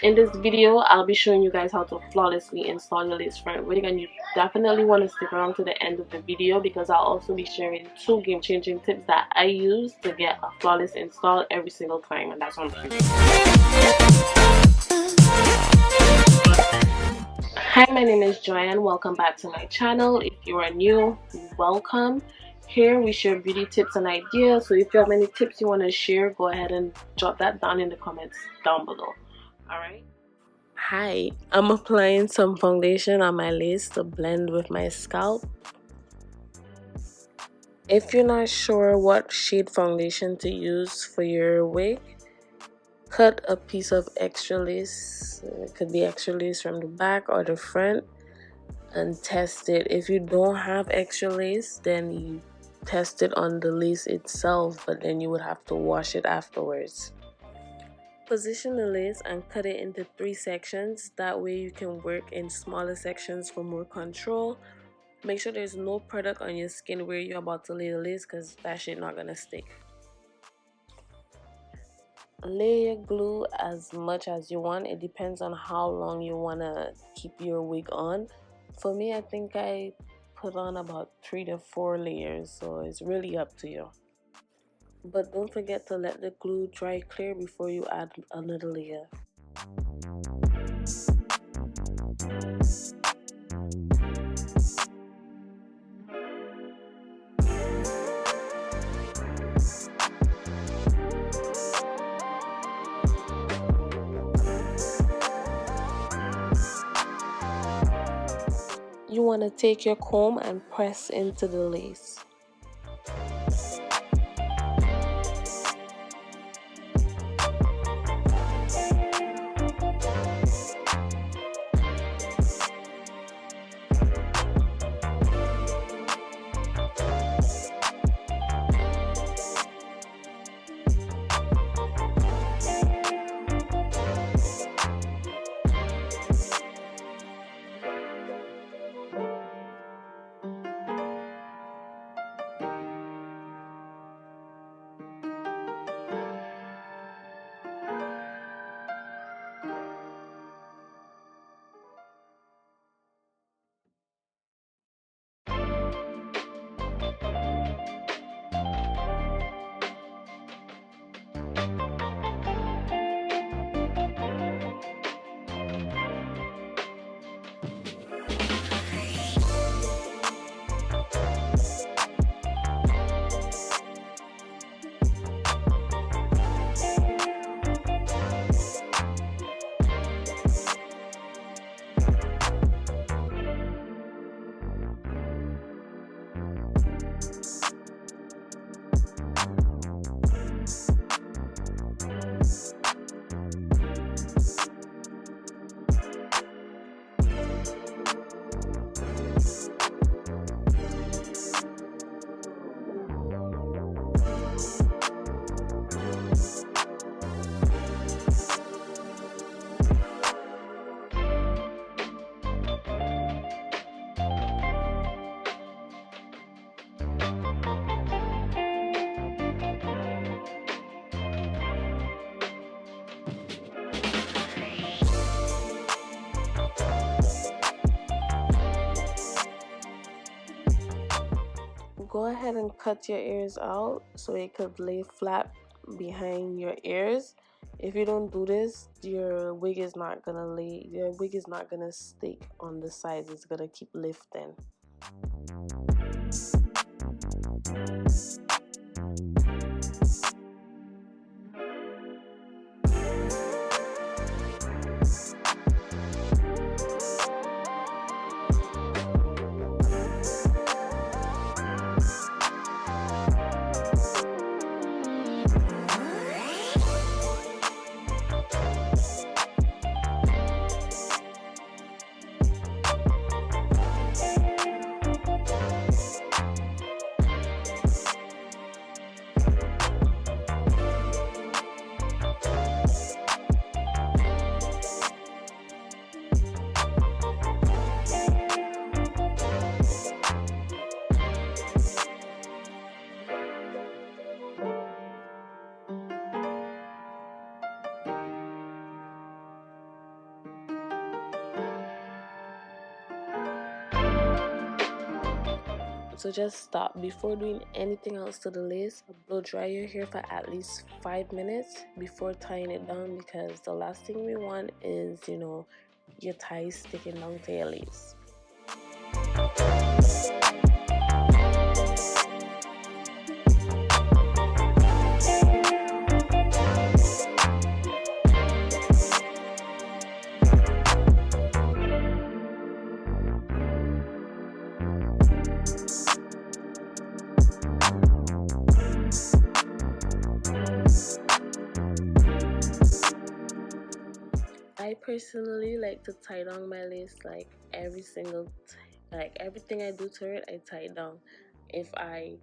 In this video, I'll be showing you guys how to flawlessly install your lace front wig, and you definitely want to stick around to the end of the video because I'll also be sharing 2 game-changing tips that I use to get a flawless install every single time, and that's on free. Hi, my name is Joanne. Welcome back to my channel. If you are new, welcome. Here we share beauty tips and ideas, so if you have any tips you want to share, go ahead and drop that down in the comments down below. Alright? Hi, I'm applying some foundation on my lace to blend with my scalp. If you're not sure what shade foundation to use for your wig, cut a piece of extra lace. It could be extra lace from the back or the front, and test it. If you don't have extra lace, then you test it on the lace itself, but then you would have to wash it afterwards. Position the lace and cut it into 3 sections. That way you can work in smaller sections for more control. Make sure there's no product on your skin where you're about to lay the lace, because that shit not gonna stick. Lay your glue as much as you want. It depends on how long you want to keep your wig on. For me, I think I put on about 3 to 4 layers, so it's really up to you. But don't forget to let the glue dry clear before you add another layer. You want to take your comb and press into the lace. Go ahead and cut your ears out so it could lay flat behind your ears. If you don't do this, your wig is not gonna stick on the sides. It's gonna keep lifting. So just stop before doing anything else to the lace. Blow dry your hair for at least 5 minutes before tying it down, because the last thing we want is, you know, your ties sticking down to your lace. I personally like to tie down my lace like like everything I do to it, I tie it down. If I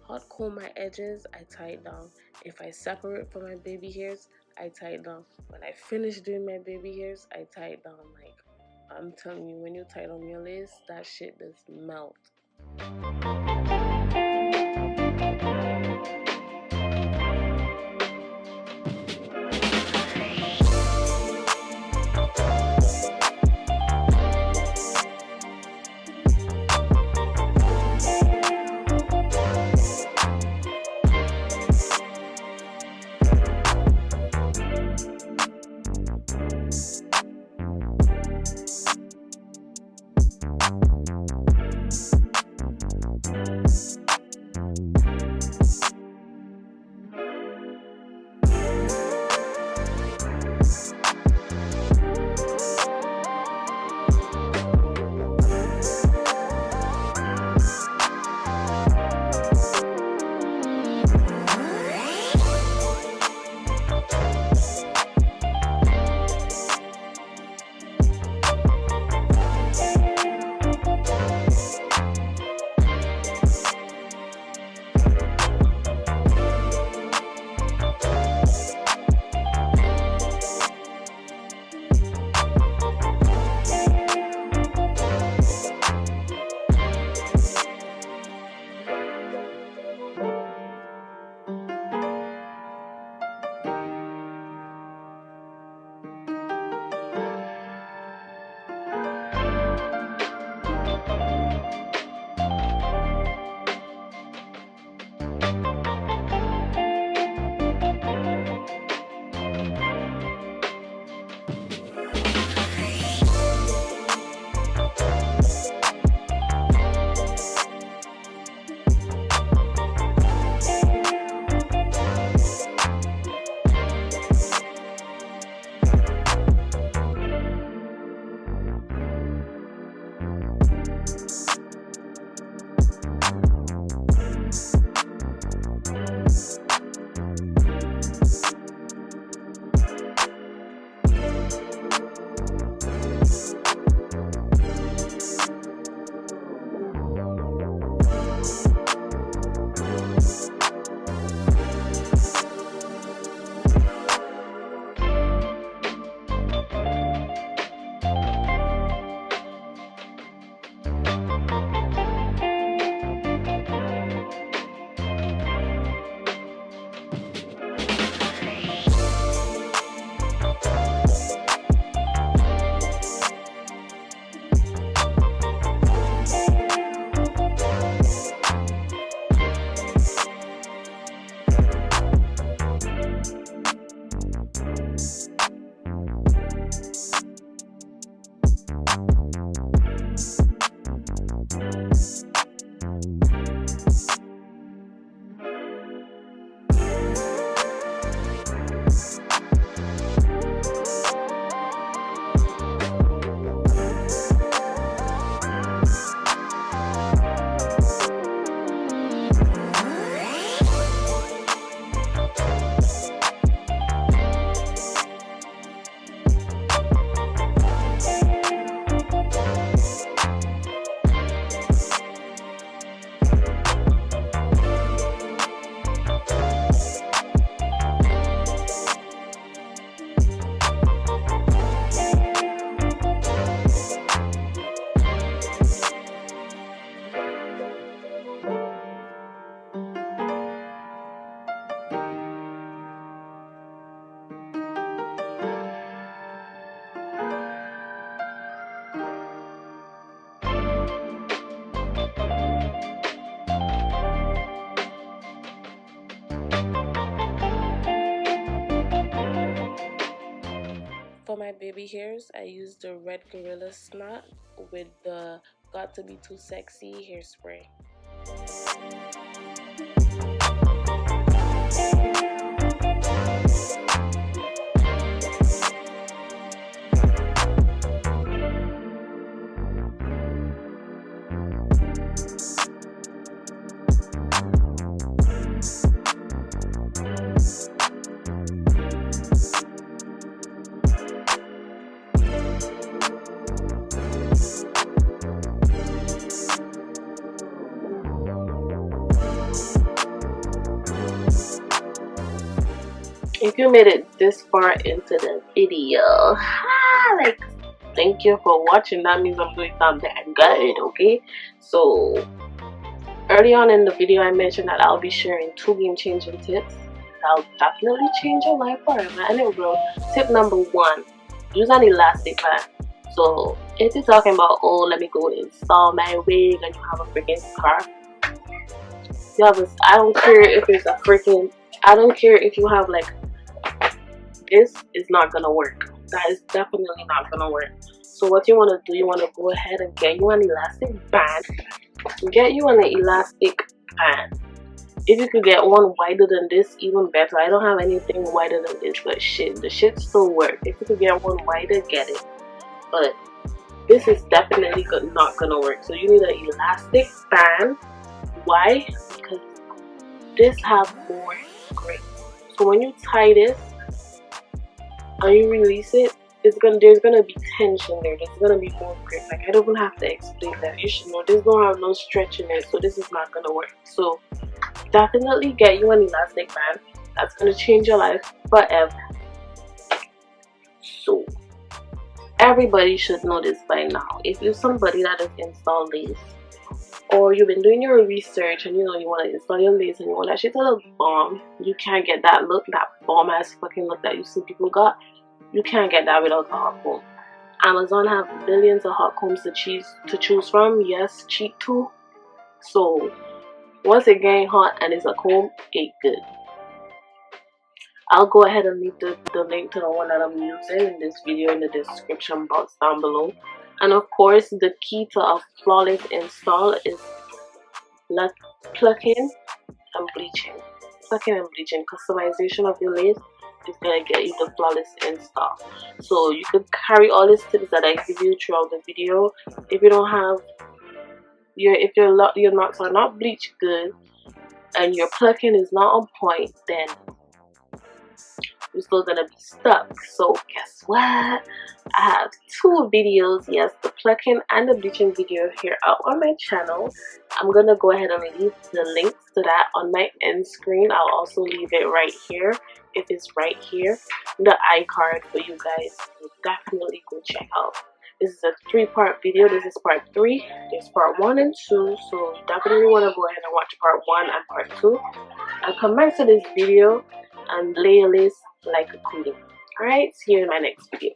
hot comb my edges, I tie it down. If I separate from my baby hairs, I tie it down. When I finish doing my baby hairs, I tie it down. Like, I'm telling you, when you tie down your lace, that shit just melt. For my baby hairs, I use the Red Gorilla Snot with the Got to Be Too Sexy hairspray. If you made it this far into the video, like, thank you for watching. That means I'm doing something good, okay? So early on in the video, I mentioned that I'll be sharing 2 game-changing tips that'll definitely change your life forever. Anyway, bro, tip number 1: use an elastic band. So if you're talking about, oh, let me go install my wig, and you have a freaking scarf, you have a, I don't care if it's a freaking, I don't care if you have like, this is not gonna work. That is definitely not gonna work. So what you want to do, you want to go ahead and get you an elastic band. Get you an elastic band. If you could get one wider than this, even better. I don't have anything wider than this, but shit, the shit still works. If you could get one wider, get it. But this is definitely not gonna work. So you need an elastic band. Why? Because this have more grip. So when you tie this and you release it, there's gonna be tension there. There's gonna be more grip. Like, I don't even have to explain that. You should know this don't have no stretch in it, so this is not gonna work. So definitely get you an elastic band. That's gonna change your life forever. So everybody should know this by now. If you're somebody that has installed lace, or you've been doing your research and you know you want to install your lace and you want that shit to look bomb, you can't get that look, that bomb ass fucking look that you see people got. You can't get that without a hot comb. Amazon have billions of hot combs to choose from. Yes, cheap too. So once it getting hot and it's a comb, it's good. I'll go ahead and leave the link to the one that I'm using in this video in the description box down below. And of course, the key to a flawless install is plucking and bleaching. Plucking and bleaching. Customization of your lace is gonna get you the flawless install. So you could carry all these tips that I give you throughout the video. If you don't have if your knots are not bleached good and your plucking is not on point, then you're still gonna be stuck. So guess what? I have 2 videos, yes, the plucking and the bleaching video here out on my channel. I'm gonna go ahead and leave the links to that on my end screen. I'll also leave it right here. If it's right here, the iCard for you guys to definitely go check out. This is a 3-part video. This is part 3. There's part 1 and 2, so you definitely want to go ahead and watch part 1 and part 2. And come back to this video and lay your lace like a queen. Alright, see you in my next video.